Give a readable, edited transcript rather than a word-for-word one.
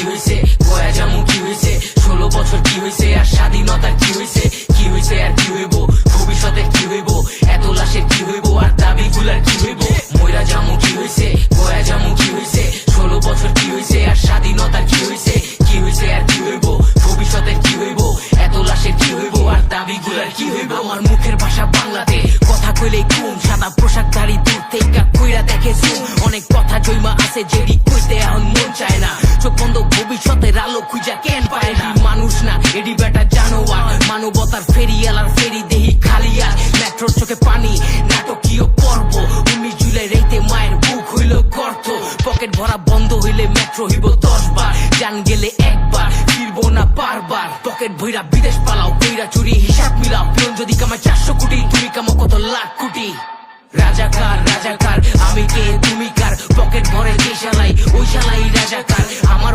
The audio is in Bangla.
হয়েছে, কয়া জামু কি হয়েছে, 16 বছর কি হয়েছে, আর স্বাধীনতার কি হয়েছে, কি হয়েছে আর কি হইব, ভবিষ্যতে কি হইব, এত লাশের কি হইব, আর দাবিগুলার কি হইব। মইরা জামু কি হয়েছে, কয়া জামু কি হয়েছে, 16 বছর কি হয়েছে, আর স্বাধীনতার কি হয়েছে, কি হয়েছে আর কি হইব, ভবিষ্যতে কি হইব, এত লাশের কি হইব, আর দাবিগুলার কি হইব। আমার মুখের ভাষা বাংলাতে, কথা কইলেই ঘুম, সাদা পোশাকধারী দূর থেকে কইরা দেখে জুম। অনেক কথা জৈমা আছে যেটি কইতে এখন মন চায় না, চোখ বন্ধ ভবিষ্যতের আলো খুঁজা কেন পায় না। মানুষ না এডি বেটা জানোয়ার, মানবতার ফেরিয়ালার ফেরি দেহি খালিয়া, মেট্রোর চোখে পানি নাটকীয় পর্ব। 19 জুলাই রাইতে মায়ের বুক হইল গর্ত, পকেট ভরা বন্ধ হইলে মেট্রো হইব 10 বার, জান গেলে একবার ফিরবো না বারবার। পকেট ভইরা বিদেশ পালাও, কইরা চুরি হিসাব মিলাও, পিয়ন যদি কামায় 400 কোটি, তুমি কামো কত লাখ কোটি। রাজাকার রাজাকার আমি কে তুমি কার, পকেট ভরে যে শালাই ওই শালাই রাজাকার। আমার